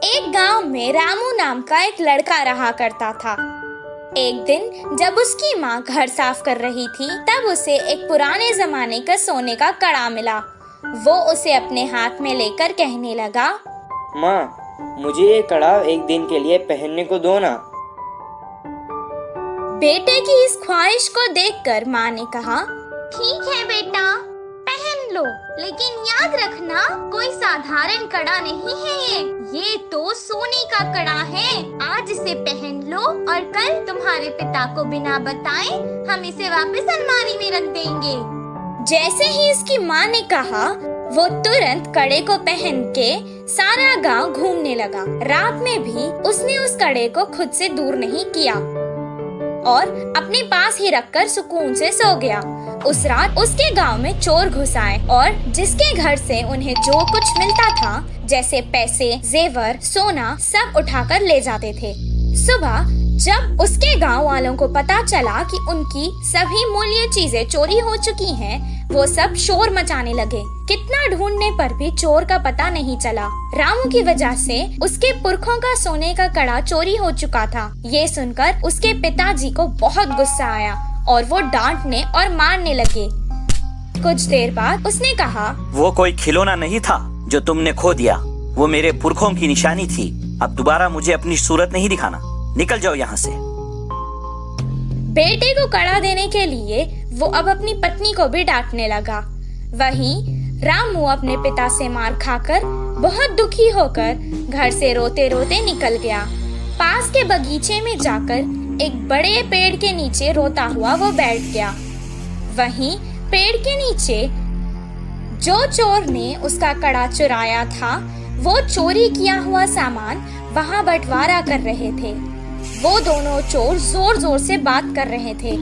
एक गांव में रामू नाम का एक लड़का रहा करता था। एक दिन जब उसकी माँ घर साफ कर रही थी, तब उसे एक पुराने जमाने का सोने का कड़ा मिला। वो उसे अपने हाथ में लेकर कहने लगा, माँ, मुझे ये कड़ा एक दिन के लिए पहनने को दो ना। बेटे की इस ख्वाहिश को देखकर माँ ने कहा, ठीक है बेटा, पहन लो, लेकिन याद रखना कोई साधारण कड़ा नहीं है ये तो सोने का कड़ा है। आज इसे पहन लो और कल तुम्हारे पिता को बिना बताए हम इसे वापस अलमारी में रख देंगे। जैसे ही इसकी माँ ने कहा, वो तुरंत कड़े को पहन के सारा गांव घूमने लगा। रात में भी उसने उस कड़े को खुद से दूर नहीं किया और अपने पास ही रखकर सुकून से सो गया। उस रात उसके गांव में चोर घुस आए और जिसके घर से उन्हें जो कुछ मिलता था, जैसे पैसे, जेवर, सोना, सब उठाकर ले जाते थे। सुबह जब उसके गांव वालों को पता चला कि उनकी सभी मूल्य चीजें चोरी हो चुकी हैं, वो सब शोर मचाने लगे। कितना ढूंढने पर भी चोर का पता नहीं चला। रामू की वजह से उसके पुरखों का सोने का कड़ा चोरी हो चुका था। ये सुनकर उसके पिताजी को बहुत गुस्सा आया और वो डांटने और मारने लगे। कुछ देर बाद उसने कहा, वो कोई खिलौना नहीं था जो तुमने खो दिया, वो मेरे पुरखों की निशानी थी। अब दोबारा मुझे अपनी सूरत नहीं दिखाना, निकल जाओ यहाँ से। बेटे को कड़ा देने के लिए वो अब अपनी पत्नी को भी डांटने लगा। वहीं रामू अपने पिता से मार खाकर बहुत दुखी होकर घर से रोते रोते निकल गया। पास के बगीचे में जाकर एक बड़े पेड़ के नीचे रोता हुआ वो बैठ गया। वहीं पेड़ के नीचे जो चोर ने उसका कड़ा चुराया था, वो चोरी किया हुआ सामान वहाँ बंटवारा कर रहे थे। वो दोनों चोर जोर जोर से बात कर रहे थे।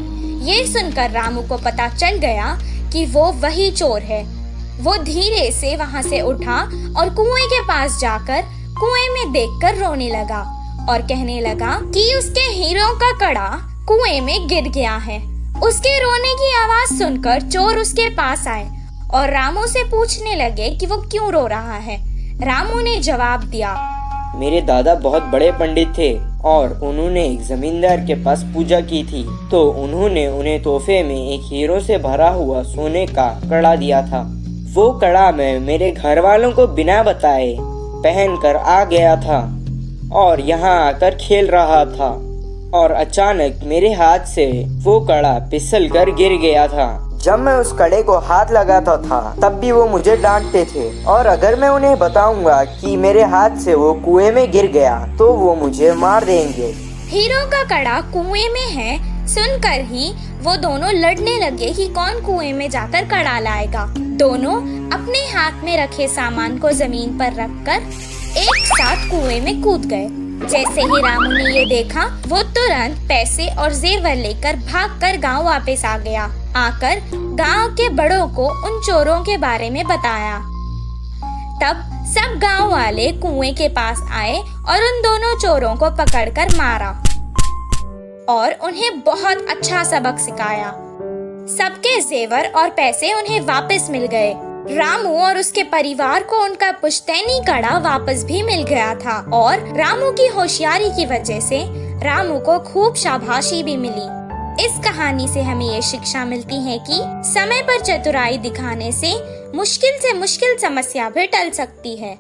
ये सुनकर रामू को पता चल गया कि वो वही चोर है। वो धीरे से वहाँ से उठा और कुएं के पास जाकर कुएं में देखकर रोने लगा और कहने लगा कि उसके हीरों का कड़ा कुएं में गिर गया है। उसके रोने की आवाज सुनकर चोर उसके पास आए और रामू से पूछने लगे कि वो क्यों रो रहा है। रामू ने जवाब दिया, मेरे दादा बहुत बड़े पंडित थे और उन्होंने एक जमींदार के पास पूजा की थी, तो उन्होंने उन्हें तोहफे में एक हीरो से भरा हुआ सोने का कड़ा दिया था। वो कड़ा मैं मेरे घर वालों को बिना बताए पहन कर आ गया था और यहाँ आकर खेल रहा था और अचानक मेरे हाथ से वो कड़ा फिसल कर गिर गया था। जब मैं उस कड़े को हाथ लगाता था तब भी वो मुझे डांटते थे और अगर मैं उन्हें बताऊंगा कि मेरे हाथ से वो कुएं में गिर गया तो वो मुझे मार देंगे। हीरो का कड़ा कुएं में है सुनकर ही वो दोनों लड़ने लगे कि कौन कुएं में जाकर कड़ा लाएगा। दोनों अपने हाथ में रखे सामान को जमीन पर रखकर एक साथ कुएं में कूद गए। जैसे ही रामू ने ये देखा, वो तुरंत पैसे और जेवर लेकर भागकर गांव वापस आ गया। आकर गांव के बड़ों को उन चोरों के बारे में बताया। तब सब गांव वाले कुएं के पास आए और उन दोनों चोरों को पकड़कर मारा और उन्हें बहुत अच्छा सबक सिखाया। सबके जेवर और पैसे उन्हें वापस मिल गए। रामू और उसके परिवार को उनका पुश्तैनी कड़ा वापस भी मिल गया था और रामू की होशियारी की वजह से रामू को खूब शाबाशी भी मिली। इस कहानी से हमें ये शिक्षा मिलती है कि समय पर चतुराई दिखाने से मुश्किल समस्या भी टल सकती है।